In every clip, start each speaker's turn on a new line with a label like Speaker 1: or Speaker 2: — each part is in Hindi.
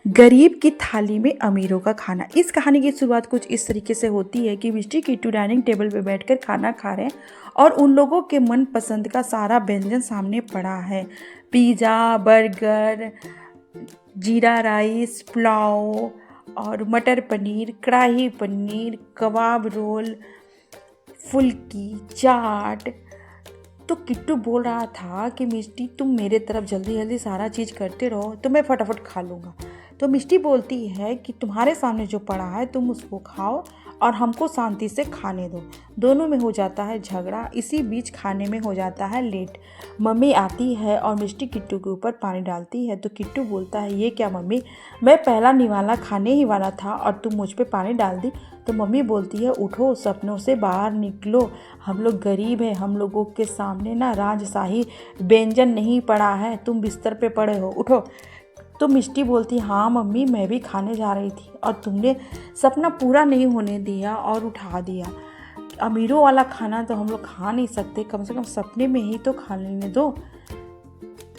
Speaker 1: गरीब की थाली में अमीरों का खाना। इस कहानी की शुरुआत कुछ इस तरीके से होती है कि मिष्टी किट्टू डाइनिंग टेबल पे बैठकर खाना खा रहे हैं और उन लोगों के मन पसंद का सारा व्यंजन सामने पड़ा है। पिज़्ज़ा, बर्गर, जीरा राइस, पुलाव और मटर पनीर, कढ़ाई पनीर, कबाब रोल, फुल्की, चाट। तो किट्टू बोल रहा था कि मिष्टी तुम मेरे तरफ जल्दी जल्दी सारा चीज़ करते रहो तो मैं फटाफट खा लूँगा। तो मिष्टी बोलती है कि तुम्हारे सामने जो पड़ा है तुम उसको खाओ और हमको शांति से खाने दो। दोनों में हो जाता है झगड़ा। इसी बीच खाने में हो जाता है लेट। मम्मी आती है और मिष्टी किट्टू के ऊपर पानी डालती है। तो किट्टू बोलता है, ये क्या मम्मी, मैं पहला निवाला खाने ही वाला था और तुम मुझ पे पानी डाल दी। तो मम्मी बोलती है, उठो, सपनों से बाहर निकलो, हम लोग गरीब हैं, हम लोगों के सामने ना राजशाही व्यंजन नहीं पड़ा है, तुम बिस्तर पे पड़े हो, उठो। तो मिष्टी बोलती, हाँ मम्मी, मैं भी खाने जा रही थी और तुमने सपना पूरा नहीं होने दिया और उठा दिया। अमीरों वाला खाना तो हम लोग खा नहीं सकते, कम से कम सपने में ही तो खा लेने दो।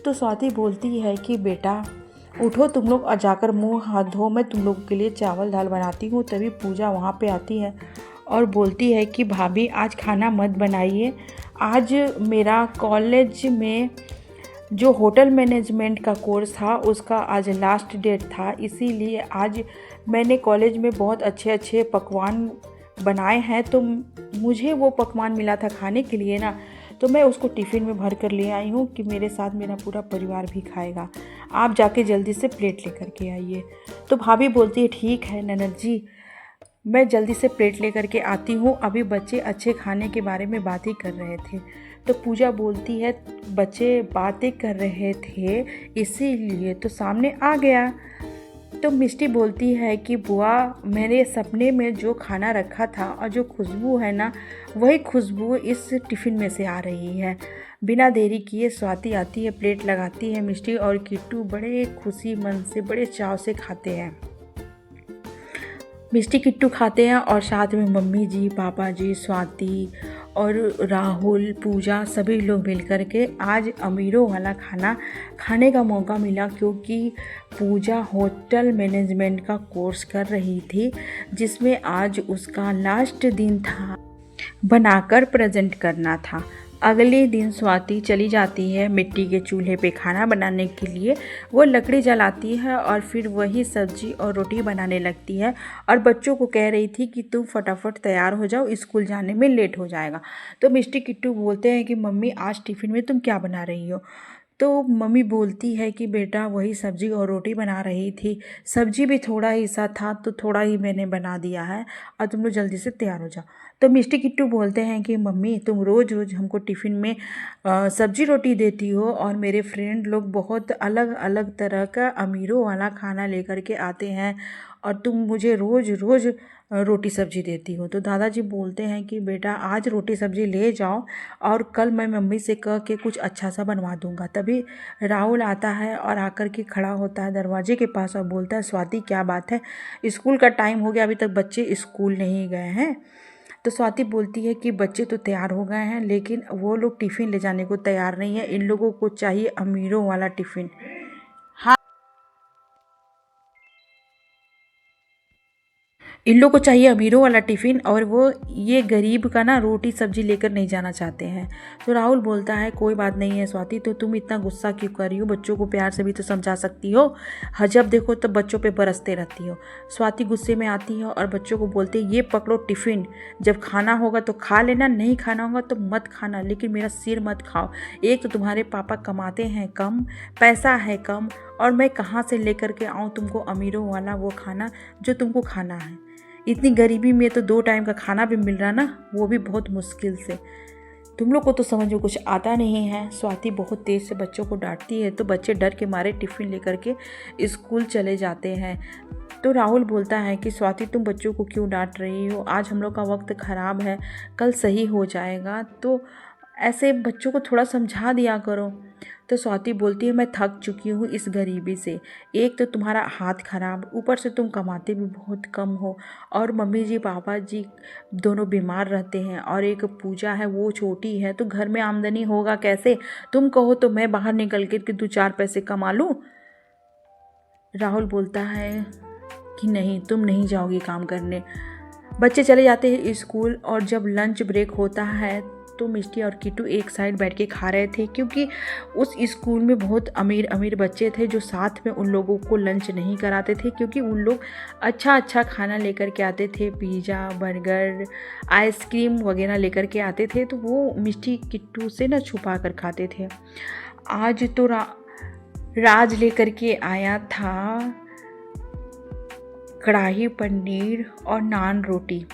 Speaker 1: तो स्वाति बोलती है कि बेटा उठो तुम लोग और जाकर मुंह हाथ धो, मैं तुम लोगों के लिए चावल दाल बनाती हूँ। तभी पूजा वहाँ पे आती है और बोलती है कि भाभी आज खाना मत बनाइए, आज मेरा कॉलेज में जो होटल मैनेजमेंट का कोर्स था उसका आज लास्ट डेट था, इसीलिए आज मैंने कॉलेज में बहुत अच्छे अच्छे पकवान बनाए हैं। तो मुझे वो पकवान मिला था खाने के लिए ना, तो मैं उसको टिफ़िन में भर कर ले आई हूँ कि मेरे साथ मेरा पूरा परिवार भी खाएगा। आप जाके जल्दी से प्लेट लेकर के आइए। तो भाभी बोलती है, ठीक है ननद जी, मैं जल्दी से प्लेट लेकर के आती हूँ, अभी बच्चे अच्छे खाने के बारे में बात ही कर रहे थे। तो पूजा बोलती है, बच्चे बातें कर रहे थे इसीलिए तो सामने आ गया। तो मिष्टी बोलती है कि बुआ, मेरे सपने में जो खाना रखा था और जो खुशबू है ना, वही खुशबू इस टिफ़िन में से आ रही है। बिना देरी किए स्वाति आती है, प्लेट लगाती है। मिष्टी और किट्टू बड़े खुशी मन से, बड़े चाव से खाते हैं। मिष्टी किट्टू खाते हैं और साथ में मम्मी जी, पापा जी, स्वाति और राहुल, पूजा, सभी लोग मिल कर के आज अमीरों वाला खाना खाने का मौका मिला, क्योंकि पूजा होटल मैनेजमेंट का कोर्स कर रही थी जिसमें आज उसका लास्ट दिन था, बनाकर प्रेजेंट करना था। अगले दिन स्वाति चली जाती है मिट्टी के चूल्हे पे खाना बनाने के लिए। वो लकड़ी जलाती है और फिर वही सब्जी और रोटी बनाने लगती है और बच्चों को कह रही थी कि तुम फटाफट तैयार हो जाओ, स्कूल जाने में लेट हो जाएगा। तो मिष्टी किट्टू बोलते हैं कि मम्मी आज टिफ़िन में तुम क्या बना रही हो। तो मम्मी बोलती है कि बेटा वही सब्जी और रोटी बना रही थी, सब्जी भी थोड़ा ही सा था तो थोड़ा ही मैंने बना दिया है और तुम लोग जल्दी से तैयार हो जाओ। तो मिष्टी किट्टू बोलते हैं कि मम्मी तुम रोज़ रोज़ हमको टिफ़िन में सब्जी रोटी देती हो और मेरे फ्रेंड लोग बहुत अलग अलग तरह का अमीरों वाला खाना लेकर के आते हैं और तुम मुझे रोज़ रोज़ रोटी सब्जी देती हो। तो दादाजी बोलते हैं कि बेटा आज रोटी सब्जी ले जाओ और कल मैं मम्मी से कह के कुछ अच्छा सा बनवा दूंगा। तभी राहुल आता है और आकर के खड़ा होता है दरवाजे के पास और बोलता है, स्वाति क्या बात है, स्कूल का टाइम हो गया, अभी तक बच्चे स्कूल नहीं गए हैं। तो स्वाति बोलती है कि बच्चे तो तैयार हो गए हैं लेकिन वो लोग टिफ़िन ले जाने को तैयार नहीं है, इन लोगों को चाहिए अमीरों वाला टिफ़िन। इन लोग को चाहिए अमीरों वाला टिफ़िन और वो ये गरीब का ना रोटी सब्जी लेकर नहीं जाना चाहते हैं। तो राहुल बोलता है, कोई बात नहीं है स्वाति, तो तुम इतना गुस्सा क्यों कर रही हो, बच्चों को प्यार से भी तो समझा सकती हो, जब देखो तब बच्चों पे बरसते रहती हो। स्वाति गुस्से में आती है और बच्चों को बोलते है, ये पकड़ो टिफ़िन, जब खाना होगा तो खा लेना, नहीं खाना होगा तो मत खाना, लेकिन मेरा सिर मत खाओ। एक तो तुम्हारे पापा कमाते हैं कम, पैसा है कम, और मैं कहाँ से लेकर के आऊँ तुमको अमीरों वाला वो खाना जो तुमको खाना है। इतनी गरीबी में तो 2 टाइम का खाना भी मिल रहा ना, वो भी बहुत मुश्किल से। तुम लोग को तो समझ में कुछ आता नहीं है। स्वाति बहुत तेज़ से बच्चों को डांटती है तो बच्चे डर के मारे टिफ़िन लेकर के स्कूल चले जाते हैं। तो राहुल बोलता है कि स्वाति तुम बच्चों को क्यों डांट रही हो, आज हम लोग का वक्त ख़राब है, कल सही हो जाएगा, तो ऐसे बच्चों को थोड़ा समझा दिया करो। तो स्वाति बोलती है, मैं थक चुकी हूँ इस गरीबी से, एक तो तुम्हारा हाथ खराब, ऊपर से तुम कमाते भी बहुत कम हो, और मम्मी जी पापा जी दोनों बीमार रहते हैं, और एक पूजा है वो छोटी है, तो घर में आमदनी होगा कैसे, तुम कहो तो मैं बाहर निकल के 2-4 पैसे कमा लूँ। राहुल बोलता है कि नहीं, तुम नहीं जाओगी काम करने। बच्चे चले जाते हैं स्कूल और जब लंच ब्रेक होता है तो मिष्टी और किट्टू एक साइड बैठ के खा रहे थे, क्योंकि उस स्कूल में बहुत अमीर अमीर बच्चे थे जो साथ में उन लोगों को लंच नहीं कराते थे, क्योंकि उन लोग अच्छा अच्छा खाना लेकर के आते थे, पिज़्ज़ा, बर्गर, आइसक्रीम वगैरह लेकर के आते थे। तो वो मिष्टी किट्टू से ना छुपा कर खाते थे। आज तो राज लेकर के आया था कढ़ाई पनीर और नान रोटी।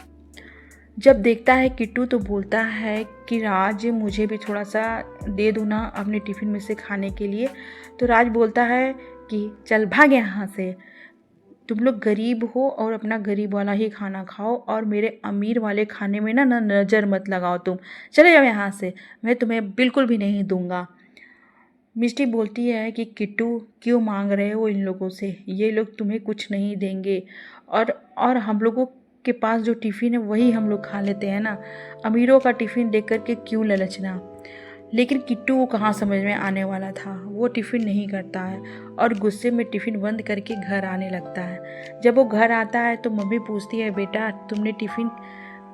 Speaker 1: जब देखता है किट्टू तो बोलता है कि राज, मुझे भी थोड़ा सा दे दो ना अपने टिफ़िन में से खाने के लिए। तो राज बोलता है कि चल भाग यहाँ से, तुम लोग गरीब हो और अपना गरीब वाला ही खाना खाओ और मेरे अमीर वाले खाने में ना नज़र मत लगाओ, तुम चले जाओ यहाँ से, मैं तुम्हें बिल्कुल भी नहीं दूंगा। मिष्टी बोलती है कि किट्टू, क्यों मांग रहे हो इन लोगों से, ये लोग तुम्हें कुछ नहीं देंगे और हम लोगों के पास जो टिफ़िन है वही हम लोग खा लेते हैं ना, अमीरों का टिफ़िन देख कर के क्यों ललचना। लेकिन किट्टू को कहाँ समझ में आने वाला था, वो टिफ़िन नहीं करता है और गुस्से में टिफ़िन बंद करके घर आने लगता है। जब वो घर आता है तो मम्मी पूछती है, बेटा तुमने टिफ़िन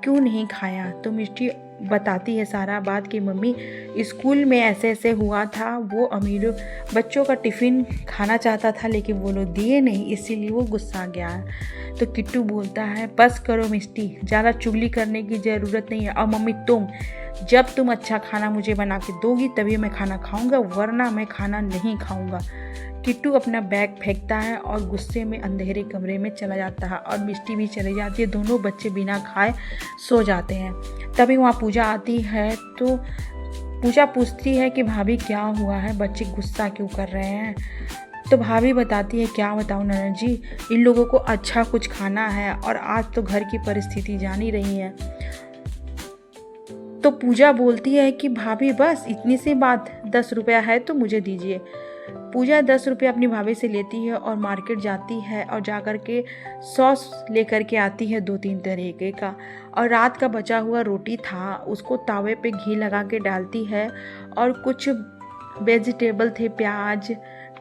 Speaker 1: क्यों नहीं खाया। तो मिष्टी बताती है सारा बात कि मम्मी, स्कूल में ऐसे ऐसे हुआ था, वो अमीर बच्चों का टिफ़िन खाना चाहता था लेकिन वो लोग दिए नहीं, इसीलिए वो गुस्सा गया है। तो किट्टू बोलता है, बस करो मिष्टी, ज़्यादा चुगली करने की ज़रूरत नहीं है। और मम्मी, जब तुम अच्छा खाना मुझे बना के दोगी तभी मैं खाना खाऊंगा, वरना मैं खाना नहीं खाऊंगा। किट्टू अपना बैग फेंकता है और गुस्से में अंधेरे कमरे में चला जाता है और मिष्टी भी चली जाती है। दोनों बच्चे बिना खाए सो जाते हैं। तभी वहाँ पूजा आती है तो पूजा पूछती है कि भाभी क्या हुआ है, बच्चे गुस्सा क्यों कर रहे हैं। तो भाभी बताती है, क्या बताऊँ ननद जी, इन लोगों को अच्छा कुछ खाना है और आज तो घर की परिस्थिति जान ही रही है। तो पूजा बोलती है कि भाभी बस इतनी सी बात, 10 रुपया है तो मुझे दीजिए। पूजा 10 रुपये अपनी भाभी से लेती है और मार्केट जाती है और जा कर के सॉस लेकर के आती है 2-3 तरीके का, और रात का बचा हुआ रोटी था उसको तावे पे घी लगा के डालती है और कुछ वेजिटेबल थे, प्याज,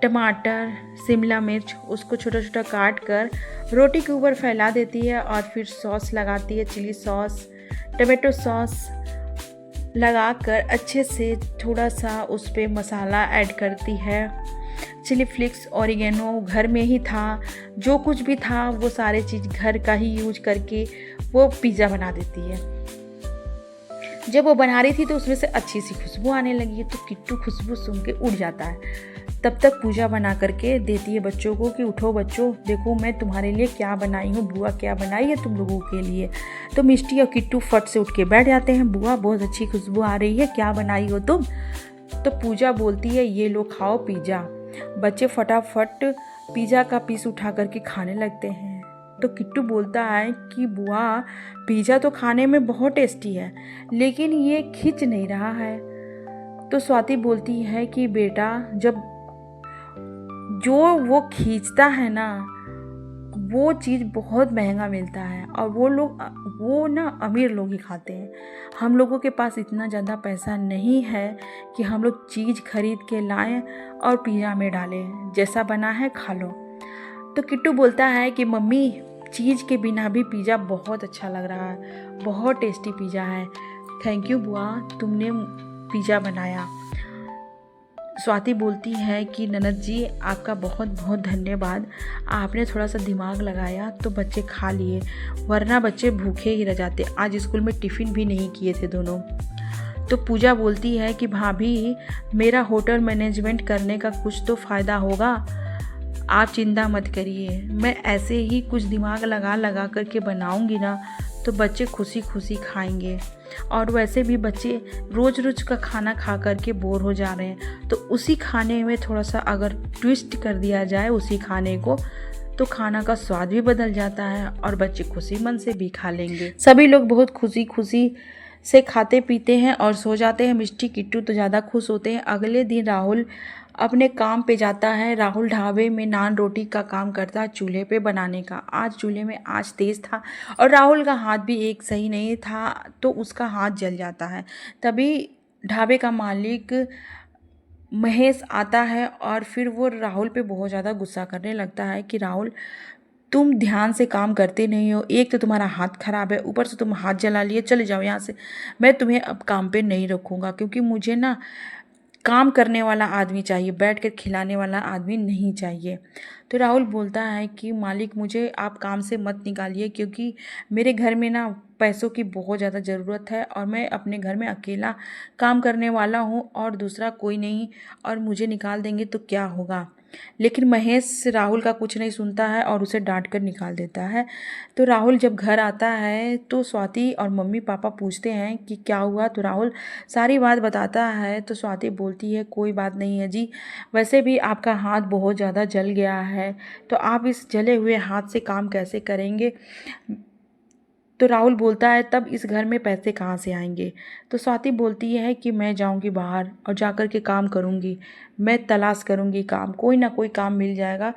Speaker 1: टमाटर, शिमला मिर्च, उसको छोटा छोटा काट कर रोटी के ऊपर फैला देती है और फिर सॉस लगाती है, चिली सॉस, टमाटो सॉस लगाकर अच्छे से थोड़ा सा उस पर मसाला ऐड करती है। चिली फ्लिक्स, ऑरिगेनो घर में ही था, जो कुछ भी था वो सारे चीज़ घर का ही यूज करके वो पिज़्ज़ा बना देती है। जब वो बना रही थी तो उसमें से अच्छी सी खुशबू आने लगी है, तो किट्टू खुशबू सूंघ के उड़ जाता है। तब तक पूजा बना करके देती है बच्चों को कि उठो बच्चों, देखो मैं तुम्हारे लिए क्या बनाई हूँ, बुआ क्या बनाई है तुम लोगों के लिए। तो मिष्टी और किट्टू फट से उठ के बैठ जाते हैं। बुआ बहुत अच्छी खुशबू आ रही है, क्या बनाई हो तुम। तो पूजा बोलती है, ये लो खाओ पिज़्ज़ा। बच्चे फटाफट पिज़्ज़ा का पीस उठा करके खाने लगते हैं। तो किट्टू बोलता है कि बुआ, पिज़्ज़ा तो खाने में बहुत टेस्टी है लेकिन ये खिंच नहीं रहा है। तो स्वाति बोलती है कि बेटा, जब जो वो खींचता है ना वो चीज़ बहुत महंगा मिलता है और वो ना अमीर लोग ही खाते हैं। हम लोगों के पास इतना ज़्यादा पैसा नहीं है कि हम लोग चीज़ खरीद के लाएं और पिज़्ज़ा में डालें, जैसा बना है खा लो। तो किट्टू बोलता है कि मम्मी, चीज़ के बिना भी पिज़्ज़ा बहुत अच्छा लग रहा है, बहुत टेस्टी पिज़्ज़ा है, थैंक यू बुआ, तुमने पिज़्ज़ा बनाया। स्वाति बोलती है कि ननद जी, आपका बहुत बहुत धन्यवाद, आपने थोड़ा सा दिमाग लगाया तो बच्चे खा लिए, वरना बच्चे भूखे ही रह जाते। आज स्कूल में टिफ़िन भी नहीं किए थे दोनों। तो पूजा बोलती है कि भाभी, मेरा होटल मैनेजमेंट करने का कुछ तो फ़ायदा होगा, आप चिंता मत करिए, मैं ऐसे ही कुछ दिमाग लगा करके बनाऊंगी ना तो बच्चे खुशी खुशी खाएंगे। और वैसे भी बच्चे रोज़ रोज़ का खाना खा करके बोर हो जा रहे हैं, तो उसी खाने में थोड़ा सा अगर ट्विस्ट कर दिया जाए उसी खाने को, तो खाना का स्वाद भी बदल जाता है और बच्चे खुशी मन से भी खा लेंगे। सभी लोग बहुत खुशी खुशी से खाते पीते हैं और सो जाते हैं। मिष्टी किट्टू तो ज़्यादा खुश होते हैं। अगले दिन राहुल अपने काम पे जाता है। राहुल ढाबे में नान रोटी का काम करता है, चूल्हे पे बनाने का। आज चूल्हे में आंच तेज़ था और राहुल का हाथ भी एक सही नहीं था, तो उसका हाथ जल जाता है। तभी ढाबे का मालिक महेश आता है और फिर वो राहुल पे बहुत ज़्यादा गुस्सा करने लगता है कि राहुल, तुम ध्यान से काम करते नहीं हो, एक तो तुम्हारा हाथ खराब है, ऊपर से तुम हाथ जला लिए, चले जाओ यहाँ से, मैं तुम्हें अब काम पे नहीं रखूँगा, क्योंकि मुझे ना काम करने वाला आदमी चाहिए, बैठ कर खिलाने वाला आदमी नहीं चाहिए। तो राहुल बोलता है कि मालिक, मुझे आप काम से मत निकालिए, क्योंकि मेरे घर में ना पैसों की बहुत ज़्यादा ज़रूरत है और मैं अपने घर में अकेला काम करने वाला हूँ और दूसरा कोई नहीं, और मुझे निकाल देंगे तो क्या होगा। लेकिन महेश राहुल का कुछ नहीं सुनता है और उसे डांट कर निकाल देता है। तो राहुल जब घर आता है तो स्वाति और मम्मी पापा पूछते हैं कि क्या हुआ, तो राहुल सारी बात बताता है। तो स्वाति बोलती है, कोई बात नहीं है जी, वैसे भी आपका हाथ बहुत ज़्यादा जल गया है, तो आप इस जले हुए हाथ से काम कैसे करेंगे। तो राहुल बोलता है, तब इस घर में पैसे कहाँ से आएंगे। तो स्वाति बोलती है कि मैं जाऊंगी बाहर और जाकर के काम करूंगी, मैं तलाश करूंगी काम, कोई ना कोई काम मिल जाएगा।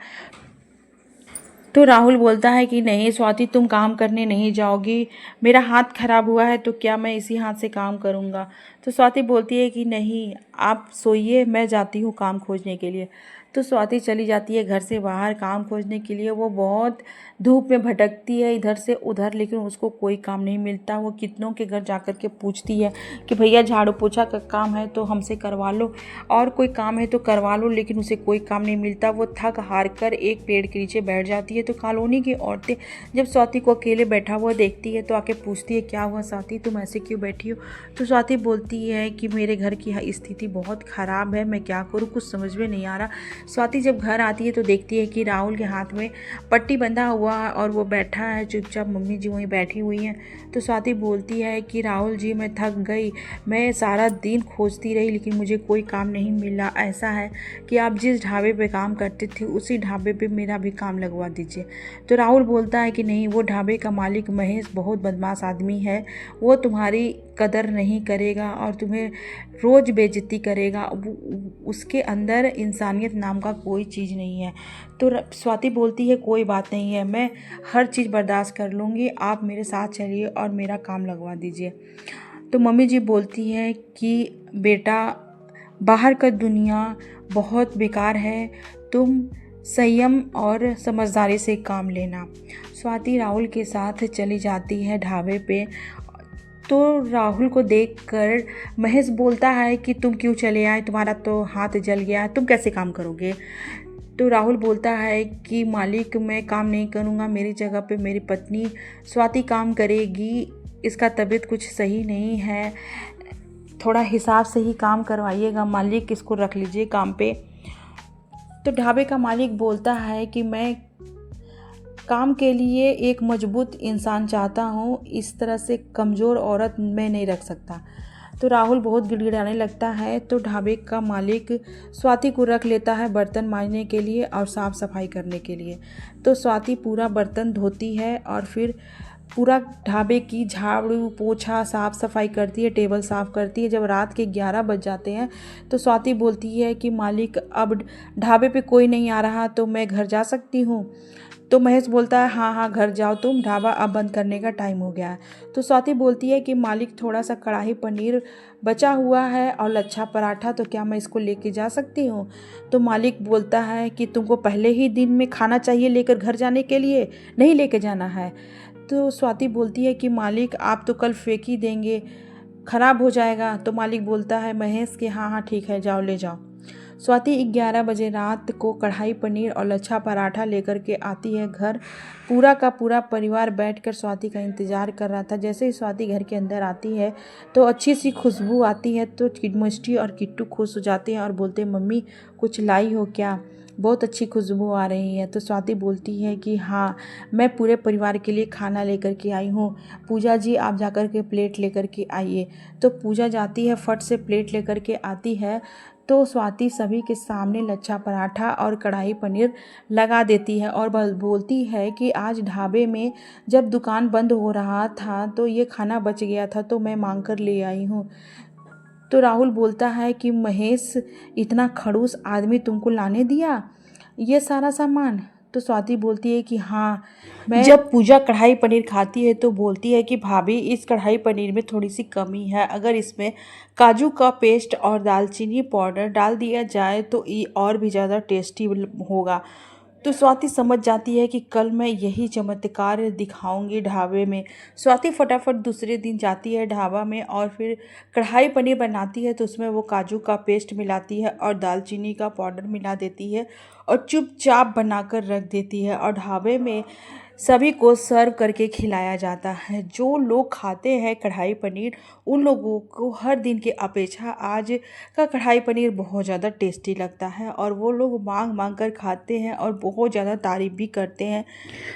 Speaker 1: तो राहुल बोलता है कि नहीं स्वाति, तुम काम करने नहीं जाओगी, मेरा हाथ खराब हुआ है तो क्या मैं इसी हाथ से काम करूँगा। तो स्वाति बोलती है कि नहीं, आप सोइए, मैं जाती हूँ काम खोजने के लिए। तो स्वाति चली जाती है घर से बाहर काम खोजने के लिए। वो बहुत धूप में भटकती है इधर से उधर, लेकिन उसको कोई काम नहीं मिलता। वो कितनों के घर जाकर के पूछती है कि भैया झाड़ू पोछा का काम है तो हमसे करवा लो, और कोई काम है तो करवा लो, लेकिन उसे कोई काम नहीं मिलता। वो थक हार कर एक पेड़ के नीचे बैठ जाती है। तो कॉलोनी की औरतें जब स्वाति को अकेले बैठा हुआ देखती है तो आके पूछती है, क्या हुआ स्वाति, तुम ऐसे क्यों बैठी हो। तो स्वाति बोलती है कि मेरे घर की स्थिति बहुत ख़राब है, मैं क्या करूँ, कुछ समझ में नहीं आ रहा। स्वाति जब घर आती है तो देखती है कि राहुल के हाथ में पट्टी बंधा हुआ है और वो बैठा है चुपचाप, मम्मी जी वहीं बैठी हुई हैं। तो स्वाति बोलती है कि राहुल जी, मैं थक गई, मैं सारा दिन खोजती रही लेकिन मुझे कोई काम नहीं मिला। ऐसा है कि आप जिस ढाबे पे काम करते थे उसी ढाबे पे मेरा भी काम लगवा दीजिए। तो राहुल बोलता है कि नहीं, वो ढाबे का मालिक महेश बहुत बदमाश आदमी है, वो तुम्हारी कदर नहीं करेगा और तुम्हें रोज़ बेइज्जती करेगा, उसके अंदर इंसानियत नाम का कोई चीज़ नहीं है। तो स्वाति बोलती है, कोई बात नहीं है, मैं हर चीज़ बर्दाश्त कर लूँगी, आप मेरे साथ चलिए और मेरा काम लगवा दीजिए। तो मम्मी जी बोलती है कि बेटा, बाहर का दुनिया बहुत बेकार है, तुम संयम और समझदारी से काम लेना। स्वाति राहुल के साथ चली जाती है ढाबे पे। तो राहुल को देखकर महेश बोलता है कि तुम क्यों चले आए, तुम्हारा तो हाथ जल गया है, तुम कैसे काम करोगे। तो राहुल बोलता है कि मालिक, मैं काम नहीं करूँगा, मेरी जगह पे मेरी पत्नी स्वाति काम करेगी, इसका तबीयत कुछ सही नहीं है, थोड़ा हिसाब से ही काम करवाइएगा मालिक, इसको रख लीजिए काम पे। तो ढाबे का मालिक बोलता है कि मैं काम के लिए एक मजबूत इंसान चाहता हूँ, इस तरह से कमज़ोर औरत मैं नहीं रख सकता। तो राहुल बहुत गिड़गिड़ाने लगता है। तो ढाबे का मालिक स्वाति को रख लेता है बर्तन मांजने के लिए और साफ़ सफाई करने के लिए। तो स्वाति पूरा बर्तन धोती है और फिर पूरा ढाबे की झाड़ू पोछा साफ़ सफाई करती है, टेबल साफ़ करती है। जब रात के 11 बज जाते हैं तो स्वाति बोलती है कि मालिक, अब ढाबे पे कोई नहीं आ रहा तो मैं घर जा सकती हूँ। तो महेश बोलता है, हाँ हाँ घर जाओ तुम, ढाबा अब बंद करने का टाइम हो गया है। तो स्वाति बोलती है कि मालिक, थोड़ा सा कढ़ाई पनीर बचा हुआ है और लच्छा पराठा, तो क्या मैं इसको लेके जा सकती हूँ। तो मालिक बोलता है कि तुमको पहले ही दिन में खाना चाहिए लेकर घर जाने के लिए, नहीं लेके जाना है। तो स्वाति बोलती है कि मालिक, आप तो कल फेंक ही देंगे, ख़राब हो जाएगा। तो मालिक बोलता है महेश कि हाँ हाँ ठीक है, जाओ ले जाओ। स्वाति 11 बजे रात को कढ़ाई पनीर और लच्छा पराठा लेकर के आती है घर। पूरा का पूरा परिवार बैठकर स्वाति का इंतज़ार कर रहा था। जैसे ही स्वाति घर के अंदर आती है तो अच्छी सी खुशबू आती है। तो मिष्टी और किट्टू खुश हो जाते हैं और बोलते हैं, मम्मी कुछ लाई हो क्या, बहुत अच्छी खुशबू आ रही है। तो स्वाति बोलती है कि हाँ, मैं पूरे परिवार के लिए खाना लेकर के आई हूँ, पूजा जी आप जाकर के प्लेट लेकर के आइए। तो पूजा जाती है, फट से प्लेट लेकर के आती है। तो स्वाति सभी के सामने लच्छा पराठा और कढ़ाई पनीर लगा देती है और बोलती है कि आज ढाबे में जब दुकान बंद हो रहा था तो ये खाना बच गया था तो मैं मांग कर ले आई हूँ। तो राहुल बोलता है कि महेश, इतना खड़ूस आदमी तुमको लाने दिया ये सारा सामान। तो स्वाति बोलती है कि हाँ मैं जब पूजा कढ़ाई पनीर खाती है तो बोलती है कि भाभी इस कढ़ाई पनीर में थोड़ी सी कमी है, अगर इसमें काजू का पेस्ट और दालचीनी पाउडर डाल दिया जाए तो ये और भी ज़्यादा टेस्टी होगा। तो स्वाति समझ जाती है कि कल मैं यही चमत्कार दिखाऊंगी ढाबे में। स्वाति फटाफट दूसरे दिन जाती है ढाबा में और फिर कढ़ाई पनीर बनाती है। तो उसमें वो काजू का पेस्ट मिलाती है और दालचीनी का पाउडर मिला देती है और चुपचाप बनाकर रख देती है और ढाबे में सभी को सर्व करके खिलाया जाता है। जो लोग खाते हैं कढ़ाई पनीर उन लोगों को हर दिन की अपेक्षा आज का कढ़ाई पनीर बहुत ज़्यादा टेस्टी लगता है और वो लोग मांग मांग कर खाते हैं और बहुत ज़्यादा तारीफ भी करते हैं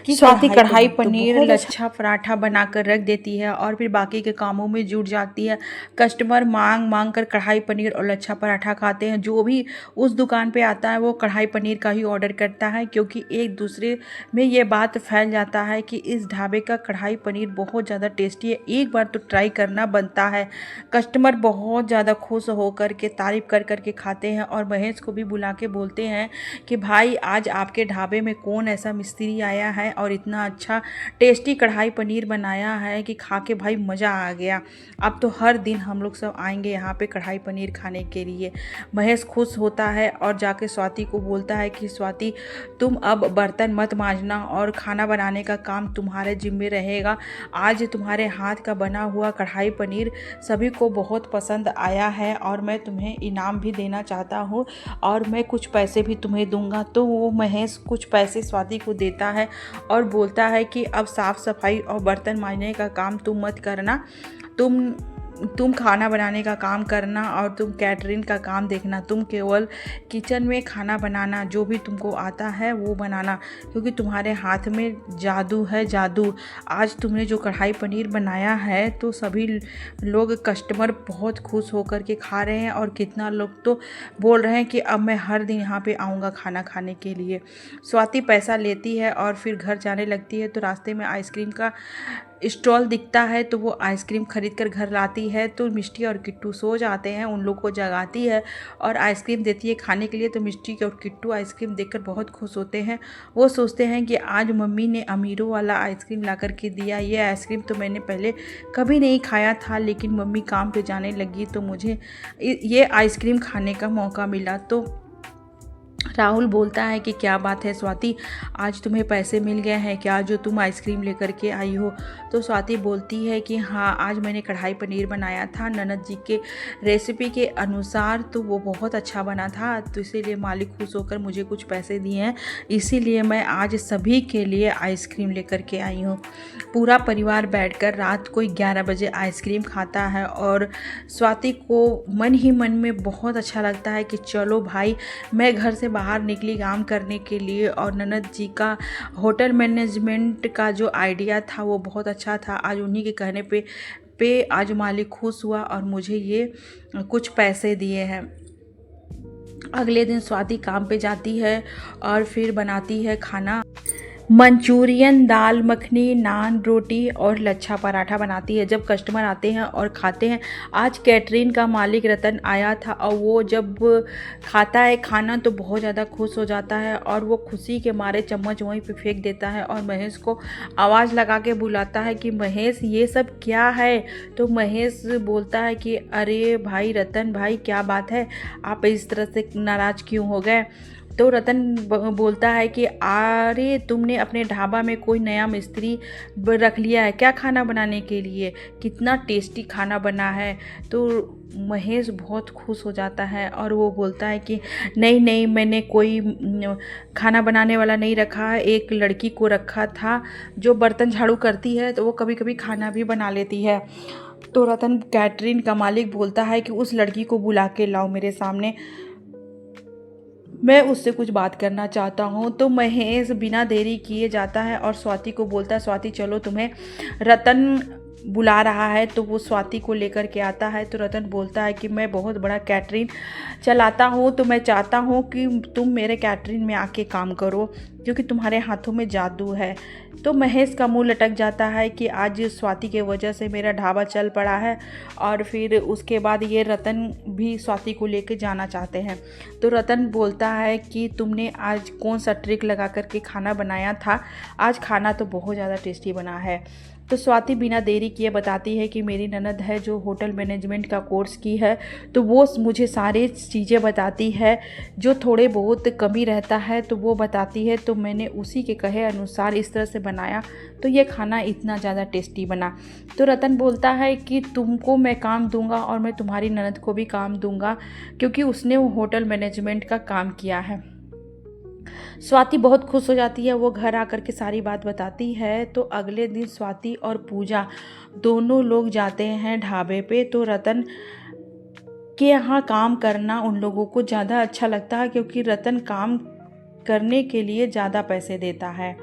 Speaker 1: कि स्वाति कढ़ाई पनीर लच्छा पराठा बनाकर रख देती है और फिर बाकी के कामों में जुट जाती है। कस्टमर मांग मांग कर कढ़ाई पनीर और लच्छा पराठा खाते हैं। जो भी उस दुकान पे आता है वो कढ़ाई पनीर का ही ऑर्डर करता है, क्योंकि एक दूसरे में ये बात फैल जाता है कि इस ढाबे का कढ़ाई पनीर बहुत ज़्यादा टेस्टी है, एक बार तो ट्राई करना बनता है। कस्टमर बहुत ज़्यादा खुश होकर के तारीफ कर कर के खाते हैं और महेश को भी बुला के बोलते हैं कि भाई आज आपके ढाबे में कौन ऐसा मिस्त्री आया है और इतना अच्छा टेस्टी कढ़ाई पनीर बनाया है कि खा के भाई मज़ा आ गया। अब तो हर दिन हम लोग सब आएंगे यहाँ पे कढ़ाई पनीर खाने के लिए। महेश खुश होता है और जाके स्वाति को बोलता है कि स्वाति तुम अब बर्तन मत मांजना और खाना बनाने का काम तुम्हारे जिम्मे रहेगा। आज तुम्हारे हाथ का बना हुआ कढ़ाई पनीर सभी को बहुत पसंद आया है और मैं तुम्हें इनाम भी देना चाहता हूँ और मैं कुछ पैसे भी तुम्हें दूंगा। तो वो महेश कुछ पैसे स्वाति को देता है और बोलता है कि अब साफ़ सफाई और बर्तन मांजने का काम तुम मत करना, तुम खाना बनाने का काम करना और तुम कैटरिंग का काम देखना। तुम केवल किचन में खाना बनाना, जो भी तुमको आता है वो बनाना, क्योंकि तुम्हारे हाथ में जादू है जादू। आज तुमने जो कढ़ाई पनीर बनाया है तो सभी लोग कस्टमर बहुत खुश होकर के खा रहे हैं और कितना लोग तो बोल रहे हैं कि अब मैं हर दिन यहाँ पे आऊँगा खाना खाने के लिए। स्वाति पैसा लेती है और फिर घर जाने लगती है। तो रास्ते में आइसक्रीम का स्टॉल दिखता है तो वो आइसक्रीम खरीद कर घर लाती है। तो मिष्टी और किट्टू सो जाते हैं, उन लोग को जगाती है और आइसक्रीम देती है खाने के लिए। तो मिष्टी और किट्टू आइसक्रीम देखकर बहुत खुश होते हैं। वो सोचते हैं कि आज मम्मी ने अमीरों वाला आइसक्रीम ला कर के दिया। ये आइसक्रीम तो मैंने पहले कभी नहीं खाया था, लेकिन मम्मी काम पे जाने लगी तो मुझे ये आइसक्रीम खाने का मौका मिला। तो राहुल बोलता है कि क्या बात है स्वाति, आज तुम्हें पैसे मिल गए हैं क्या जो तुम आइसक्रीम लेकर के आई हो। तो स्वाति बोलती है कि हाँ, आज मैंने कढ़ाई पनीर बनाया था ननद जी के रेसिपी के अनुसार, तो वो बहुत अच्छा बना था, तो इसीलिए मालिक खुश होकर मुझे कुछ पैसे दिए हैं, इसीलिए मैं आज सभी के लिए आइसक्रीम लेकर के आई हूँ। पूरा परिवार बैठकर रात को 11 बजे आइसक्रीम खाता है और स्वाति को मन ही मन में बहुत अच्छा लगता है कि चलो भाई मैं घर से बाहर निकली काम करने के लिए। और ननद जी का होटल मैनेजमेंट का जो आइडिया था वो बहुत अच्छा था। आज उन्हीं के कहने पे आज मालिक खुश हुआ और मुझे ये कुछ पैसे दिए हैं। अगले दिन स्वाति काम पे जाती है और फिर बनाती है खाना। मंचूरियन, दाल मखनी, नान, रोटी और लच्छा पराठा बनाती है। जब कस्टमर आते हैं और खाते हैं, आज कैटरिंग का मालिक रतन आया था और वो जब खाता है खाना तो बहुत ज़्यादा खुश हो जाता है और वो खुशी के मारे चम्मच वहीं पे फेंक देता है और महेश को आवाज़ लगा के बुलाता है कि महेश ये सब क्या है। तो महेश बोलता है कि अरे भाई रतन भाई, क्या बात है, आप इस तरह से नाराज़ क्यों हो गए। तो रतन बोलता है कि अरे तुमने अपने ढाबा में कोई नया मिस्त्री रख लिया है क्या खाना बनाने के लिए, कितना टेस्टी खाना बना है। तो महेश बहुत खुश हो जाता है और वो बोलता है कि नहीं, मैंने कोई खाना बनाने वाला नहीं रखा है, एक लड़की को रखा था जो बर्तन झाड़ू करती है, तो वो कभी कभी खाना भी बना लेती है। तो रतन कैटरिंग का मालिक बोलता है कि उस लड़की को बुला के लाओ मेरे सामने, मैं उससे कुछ बात करना चाहता हूँ। तो महेश बिना देरी किए जाता है और स्वाति को बोलता है स्वाति चलो तुम्हें रतन बुला रहा है तो वो स्वाति को लेकर के आता है। तो रतन बोलता है कि मैं बहुत बड़ा कैटरिंग चलाता हूँ, तो मैं चाहता हूँ कि तुम मेरे कैटरिंग में आके काम करो क्योंकि तुम्हारे हाथों में जादू है। तो महेश का मुंह लटक जाता है कि आज स्वाति के वजह से मेरा ढाबा चल पड़ा है। और फिर उसके बाद ये रतन भी स्वाति को लेके जाना चाहते हैं। तो रतन बोलता है कि तुमने आज कौन सा ट्रिक लगा करके खाना बनाया था, आज खाना तो बहुत ज़्यादा टेस्टी बना है। तो स्वाति बिना देरी किए बताती है कि मेरी ननद है जो होटल मैनेजमेंट का कोर्स की है, तो वो मुझे सारी चीज़ें बताती है, जो थोड़े बहुत कमी रहता है तो वो बताती है। तो मैंने उसी के कहे अनुसार इस तरह से बनाया तो ये खाना इतना ज़्यादा टेस्टी बना। तो रतन बोलता है कि तुमको मैं काम दूंगा और मैं तुम्हारी ननद को भी काम दूंगा क्योंकि उसने वो होटल मैनेजमेंट का काम किया है। स्वाति बहुत खुश हो जाती है, वो घर आकर के सारी बात बताती है। तो अगले दिन स्वाति और पूजा दोनों लोग जाते हैं ढाबे पे। तो रतन के यहाँ काम करना उन लोगों को ज़्यादा अच्छा लगता है क्योंकि रतन काम करने के लिए ज़्यादा पैसे देता है।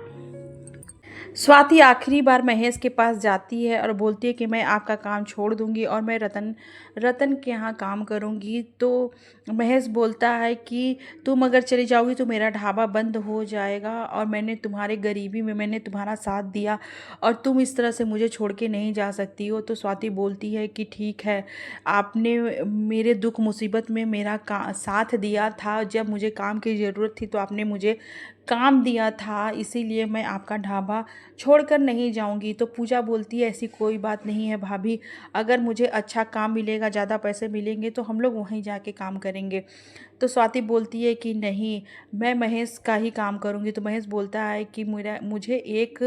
Speaker 1: स्वाति आखिरी बार महेश के पास जाती है और बोलती है कि मैं आपका काम छोड़ दूंगी और मैं रतन के यहाँ काम करूंगी। तो महेश बोलता है कि तुम अगर चली जाओगी तो मेरा ढाबा बंद हो जाएगा और मैंने तुम्हारे गरीबी में मैंने तुम्हारा साथ दिया और तुम इस तरह से मुझे छोड़ के नहीं जा सकती हो। तो स्वाति बोलती है कि ठीक है, आपने मेरे दुख मुसीबत में मेरा साथ दिया था, जब मुझे काम की ज़रूरत थी तो आपने मुझे काम दिया था, इसीलिए मैं आपका ढाबा छोड़कर नहीं जाऊंगी। तो पूजा बोलती है ऐसी कोई बात नहीं है भाभी, अगर मुझे अच्छा काम मिलेगा, ज़्यादा पैसे मिलेंगे तो हम लोग वहीं जाके काम करेंगे। तो स्वाति बोलती है कि नहीं, मैं महेश का ही काम करूंगी। तो महेश बोलता है कि मुझे एक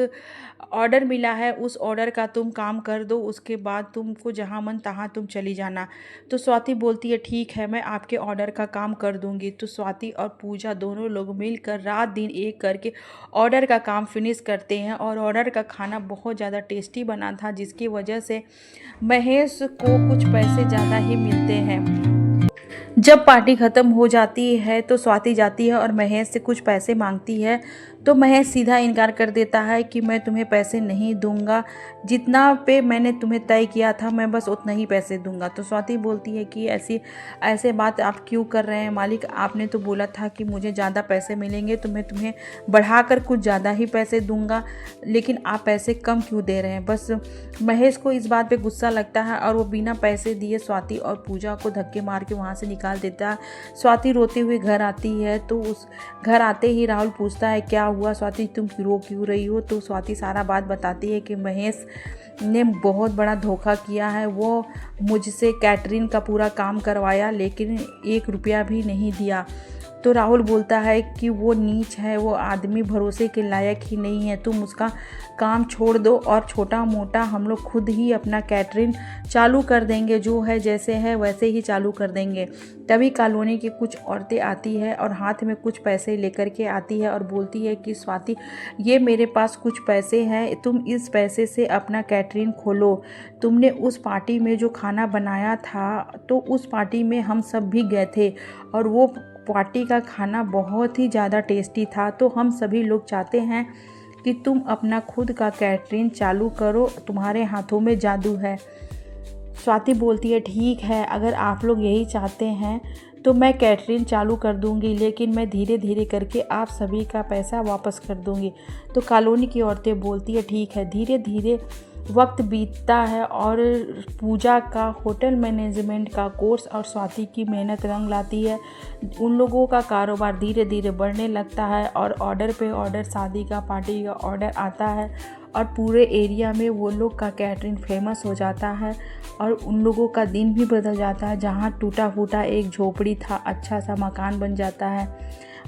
Speaker 1: ऑर्डर मिला है, उस ऑर्डर का तुम काम कर दो, उसके बाद तुमको जहाँ मन तहाँ तुम चली जाना। तो स्वाति बोलती है ठीक है, मैं आपके ऑर्डर का काम कर दूंगी। तो स्वाति और पूजा दोनों लोग मिलकर रात दिन एक करके ऑर्डर का काम फिनिश करते हैं और ऑर्डर का खाना बहुत ज़्यादा टेस्टी बना था, जिसकी वजह से महेश को कुछ पैसे ज़्यादा ही मिलते हैं। जब पार्टी ख़त्म हो जाती है तो स्वाति जाती है और महेश से कुछ पैसे मांगती है। तो महेश सीधा इनकार कर देता है कि मैं तुम्हें पैसे नहीं दूंगा, जितना पे मैंने तुम्हें तय किया था मैं बस उतना ही पैसे दूंगा। तो स्वाति बोलती है कि ऐसे बात आप क्यों कर रहे हैं मालिक, आपने तो बोला था कि मुझे ज़्यादा पैसे मिलेंगे तो मैं तुम्हें बढ़ाकर कुछ ज़्यादा ही पैसे दूंगा, लेकिन आप पैसे कम क्यों दे रहे हैं। बस महेश को इस बात पे गुस्सा लगता है और वो बिना पैसे दिए स्वाति और पूजा को धक्के मार के वहाँ से निकाल देता है। स्वाति रोते हुए घर आती है। तो उस घर आते ही राहुल पूछता है क्या हुआ स्वाति, तुम रो क्यों रही हो। तो स्वाति सारा बात बताती है कि महेश ने बहुत बड़ा धोखा किया है, वो मुझसे कैटरिंग का पूरा काम करवाया लेकिन 1 रुपया भी नहीं दिया। तो राहुल बोलता है कि वो नीच है, वो आदमी भरोसे के लायक ही नहीं है, तुम उसका काम छोड़ दो और छोटा मोटा हम लोग खुद ही अपना कैटरिंग चालू कर देंगे, जो है जैसे है वैसे ही चालू कर देंगे। तभी कॉलोनी की कुछ औरतें आती है और हाथ में कुछ पैसे लेकर के आती है और बोलती है कि स्वाति ये मेरे पास कुछ पैसे हैं, तुम इस पैसे से अपना कैटरिंग खोलो। तुमने उस पार्टी में जो खाना बनाया था तो उस पार्टी में हम सब भी गए थे और वो पार्टी का खाना बहुत ही ज़्यादा टेस्टी था, तो हम सभी लोग चाहते हैं कि तुम अपना खुद का कैटरिंग चालू करो, तुम्हारे हाथों में जादू है। स्वाति बोलती है ठीक है, अगर आप लोग यही चाहते हैं तो मैं कैटरिंग चालू कर दूंगी, लेकिन मैं धीरे धीरे करके आप सभी का पैसा वापस कर दूंगी। तो कॉलोनी की औरतें बोलती है ठीक है। धीरे धीरे वक्त बीतता है और पूजा का होटल मैनेजमेंट का कोर्स और स्वाति की मेहनत रंग लाती है। उन लोगों का कारोबार धीरे धीरे बढ़ने लगता है और ऑर्डर पे ऑर्डर, शादी का, पार्टी का ऑर्डर आता है और पूरे एरिया में वो लोग का कैटरिंग फेमस हो जाता है और उन लोगों का दिन भी बदल जाता है। जहाँ टूटा फूटा एक झोपड़ी था, अच्छा सा मकान बन जाता है,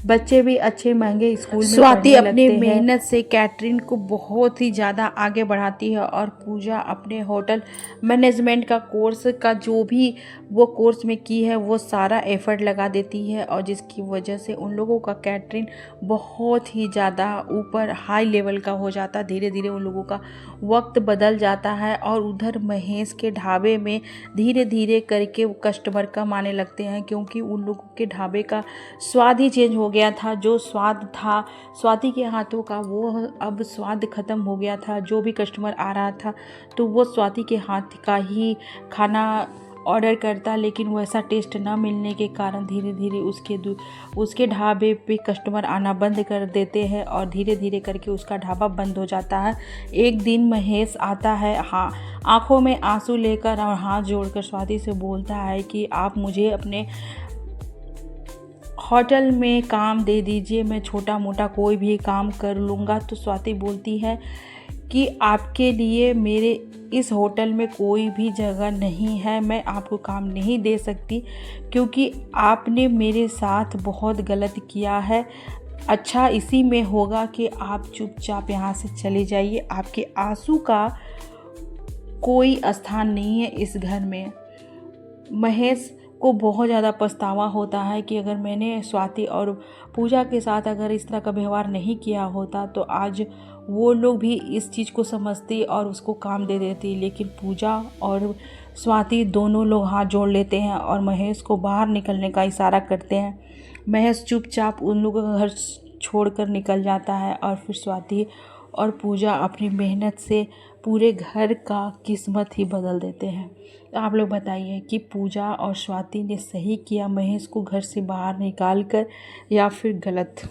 Speaker 1: बच्चे भी अच्छे महंगे स्कूल में स्वाति अपनी मेहनत से कैटरिंग को बहुत ही ज़्यादा आगे बढ़ाती है और पूजा अपने होटल मैनेजमेंट का कोर्स का जो भी वो कोर्स में की है वो सारा एफ़र्ट लगा देती है, और जिसकी वजह से उन लोगों का कैटरिंग बहुत ही ज़्यादा ऊपर हाई लेवल का हो जाता है। धीरे धीरे उन लोगों का वक्त बदल जाता है, और उधर महेश के ढाबे में धीरे धीरे करके वो कस्टमर कम आने लगते हैं, क्योंकि उन लोगों के ढाबे का स्वाद ही चेंज हो गया था। जो स्वाद था स्वाति के हाथों का, वो अब स्वाद ख़त्म हो गया था। जो भी कस्टमर आ रहा था तो वो स्वाति के हाथ का ही खाना ऑर्डर करता, लेकिन वैसा टेस्ट न मिलने के कारण धीरे धीरे उसके ढाबे पे कस्टमर आना बंद कर देते हैं, और धीरे धीरे करके उसका ढाबा बंद हो जाता है। एक दिन महेश आता है, हाँ, आंखों में आंसू लेकर और हाथ जोड़कर स्वाति से बोलता है कि आप मुझे अपने होटल में काम दे दीजिए, मैं छोटा मोटा कोई भी काम कर लूँगा। तो स्वाति बोलती है कि आपके लिए मेरे इस होटल में कोई भी जगह नहीं है, मैं आपको काम नहीं दे सकती, क्योंकि आपने मेरे साथ बहुत गलत किया है। अच्छा इसी में होगा कि आप चुपचाप यहाँ से चले जाइए, आपके आंसू का कोई स्थान नहीं है इस घर में। महेश को बहुत ज़्यादा पछतावा होता है कि अगर मैंने स्वाति और पूजा के साथ अगर इस तरह का व्यवहार नहीं किया होता तो आज वो लोग भी इस चीज़ को समझती और उसको काम दे देती। लेकिन पूजा और स्वाति दोनों लोग हाथ जोड़ लेते हैं और महेश को बाहर निकलने का इशारा करते हैं। महेश चुपचाप उन लोगों का घर छोड़कर निकल जाता है, और फिर स्वाति और पूजा अपनी मेहनत से पूरे घर का किस्मत ही बदल देते हैं। तो आप लोग बताइए कि पूजा और स्वाति ने सही किया महेश को घर से बाहर निकाल कर, या फिर गलत।